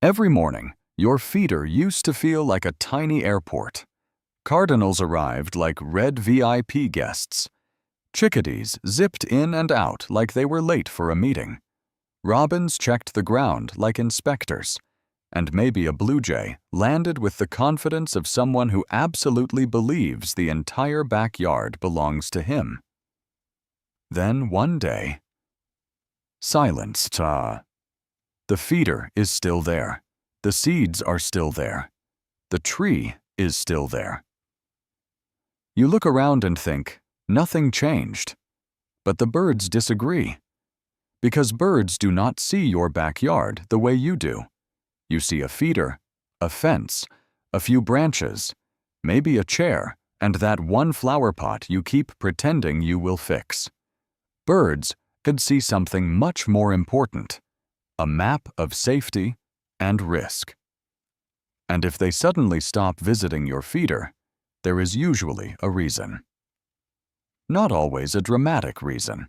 Every morning, your feeder used to feel like a tiny airport. Cardinals arrived like red VIP guests. Chickadees zipped in and out like they were late for a meeting. Robins checked the ground like inspectors. And maybe a blue jay landed with the confidence of someone who absolutely believes the entire backyard belongs to him. Then one day, silence. The feeder is still there. The seeds are still there. The tree is still there. You look around and think, nothing changed. But the birds disagree. Because birds do not see your backyard the way you do. You see a feeder, a fence, a few branches, maybe a chair, and that one flower pot you keep pretending you will fix. Birds could see something much more important, a map of safety and risk. And if they suddenly stop visiting your feeder, there is usually a reason. Not always a dramatic reason,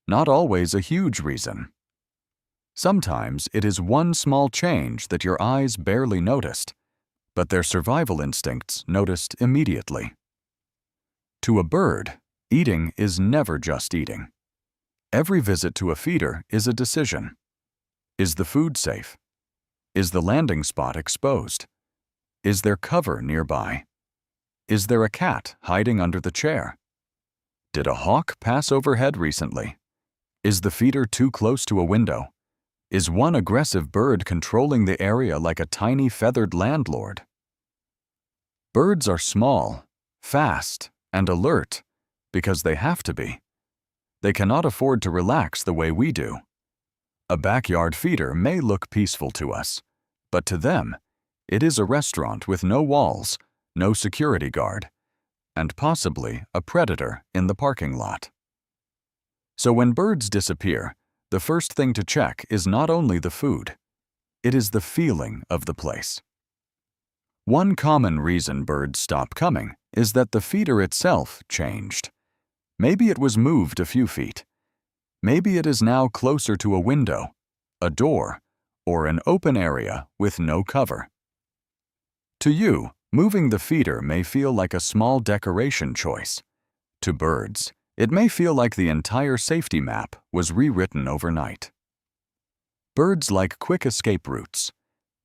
not always a huge reason. Sometimes it is one small change that your eyes barely noticed, but their survival instincts noticed immediately. To a bird, eating is never just eating. Every visit to a feeder is a decision. Is the food safe? Is the landing spot exposed? Is there cover nearby? Is there a cat hiding under the chair? Did a hawk pass overhead recently? Is the feeder too close to a window? Is one aggressive bird controlling the area like a tiny feathered landlord? Birds are small, fast, and alert because they have to be. They cannot afford to relax the way we do. A backyard feeder may look peaceful to us, but to them, it is a restaurant with no walls, no security guard, and possibly a predator in the parking lot. So when birds disappear, the first thing to check is not only the food, it is the feeling of the place. One common reason birds stop coming is that the feeder itself changed. Maybe it was moved a few feet. Maybe it is now closer to a window, a door, or an open area with no cover. To you, moving the feeder may feel like a small decoration choice. To birds, it may feel like the entire safety map was rewritten overnight. Birds like quick escape routes.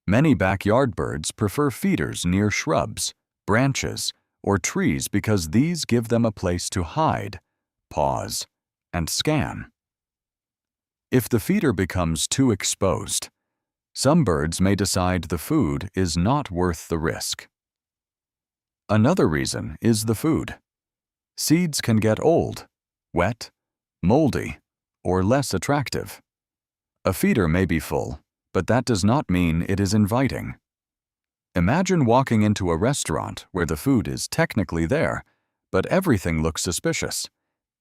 Many backyard birds prefer feeders near shrubs, branches, or trees because these give them a place to hide, pause, and scan. If the feeder becomes too exposed, some birds may decide the food is not worth the risk. Another reason is the food. Seeds can get old, wet, moldy, or less attractive. A feeder may be full, but that does not mean it is inviting. Imagine walking into a restaurant where the food is technically there, but everything looks suspicious.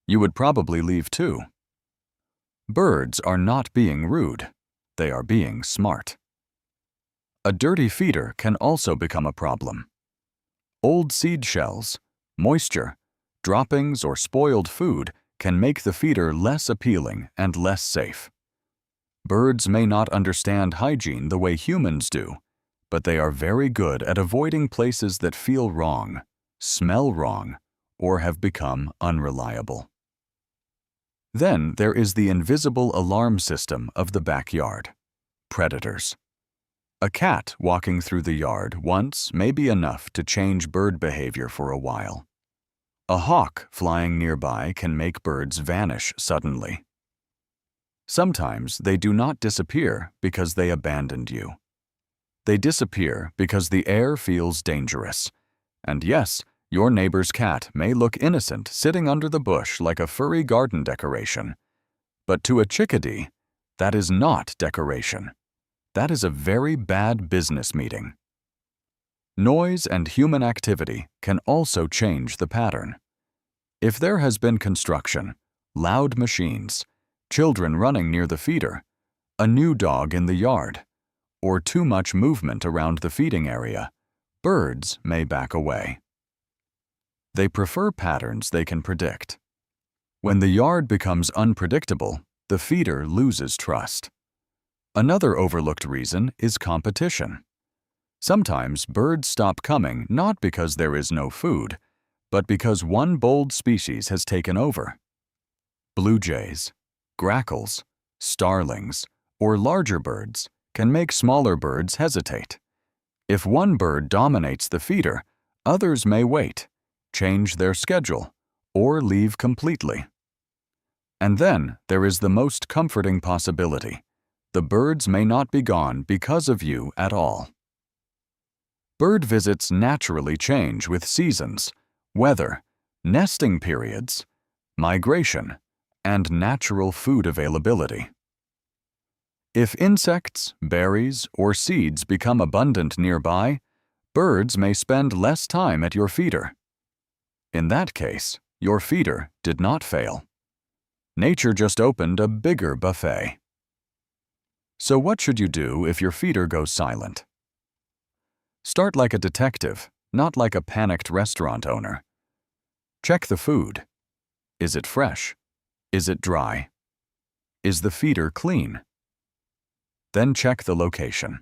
You would probably leave too. Birds are not being rude. They are being smart. A dirty feeder can also become a problem. Old seed shells, moisture, droppings, or spoiled food can make the feeder less appealing and less safe. Birds may not understand hygiene the way humans do, but they are very good at avoiding places that feel wrong, smell wrong, or have become unreliable. Then there is the invisible alarm system of the backyard. Predators. A cat walking through the yard once may be enough to change bird behavior for a while. A hawk flying nearby can make birds vanish suddenly. Sometimes they do not disappear because they abandoned you. They disappear because the air feels dangerous. And yes, your neighbor's cat may look innocent sitting under the bush like a furry garden decoration. But to a chickadee, that is not decoration. That is a very bad business meeting. Noise and human activity can also change the pattern. If there has been construction, loud machines, children running near the feeder, a new dog in the yard, or too much movement around the feeding area, birds may back away. They prefer patterns they can predict. When the yard becomes unpredictable, the feeder loses trust. Another overlooked reason is competition. Sometimes birds stop coming not because there is no food, but because one bold species has taken over. Blue jays, grackles, starlings, or larger birds can make smaller birds hesitate. If one bird dominates the feeder, others may wait, change their schedule, or leave completely. And then there is the most comforting possibility. The birds may not be gone because of you at all. Bird visits naturally change with seasons, weather, nesting periods, migration, and natural food availability. If insects, berries, or seeds become abundant nearby, birds may spend less time at your feeder. In that case, your feeder did not fail. Nature just opened a bigger buffet. So what should you do if your feeder goes silent? Start like a detective, not like a panicked restaurant owner. Check the food. Is it fresh? Is it dry? Is the feeder clean? Then check the location.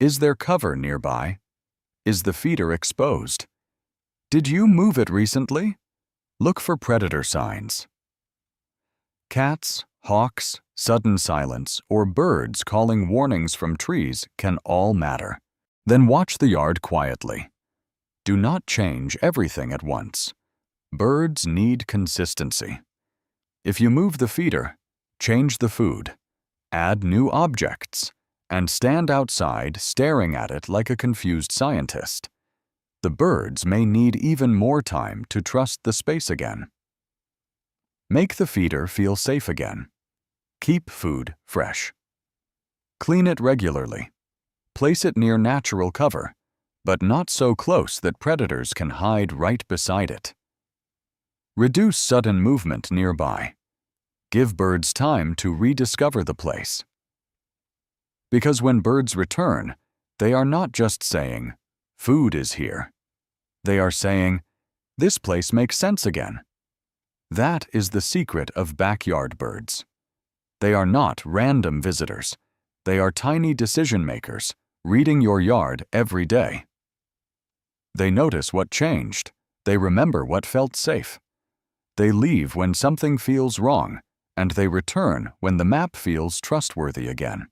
Is there cover nearby? Is the feeder exposed? Did you move it recently? Look for predator signs. Cats, hawks, sudden silence, or birds calling warnings from trees can all matter. Then watch the yard quietly. Do not change everything at once. Birds need consistency. If you move the feeder, change the food, add new objects, and stand outside staring at it like a confused scientist, the birds may need even more time to trust the space again. Make the feeder feel safe again. Keep food fresh. Clean it regularly. Place it near natural cover, but not so close that predators can hide right beside it. Reduce sudden movement nearby. Give birds time to rediscover the place. Because when birds return, they are not just saying, "Food is here." They are saying, "This place makes sense again." That is the secret of backyard birds. They are not random visitors. They are tiny decision makers, reading your yard every day. They notice what changed. They remember what felt safe. They leave when something feels wrong, and they return when the map feels trustworthy again.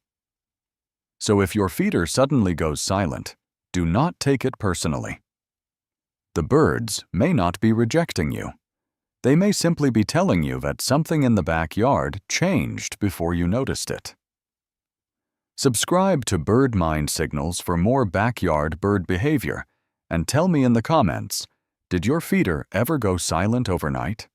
So if your feeder suddenly goes silent, do not take it personally. The birds may not be rejecting you. They may simply be telling you that something in the backyard changed before you noticed it. Subscribe to Bird Mind Signals for more backyard bird behavior, and tell me in the comments, did your feeder ever go silent overnight?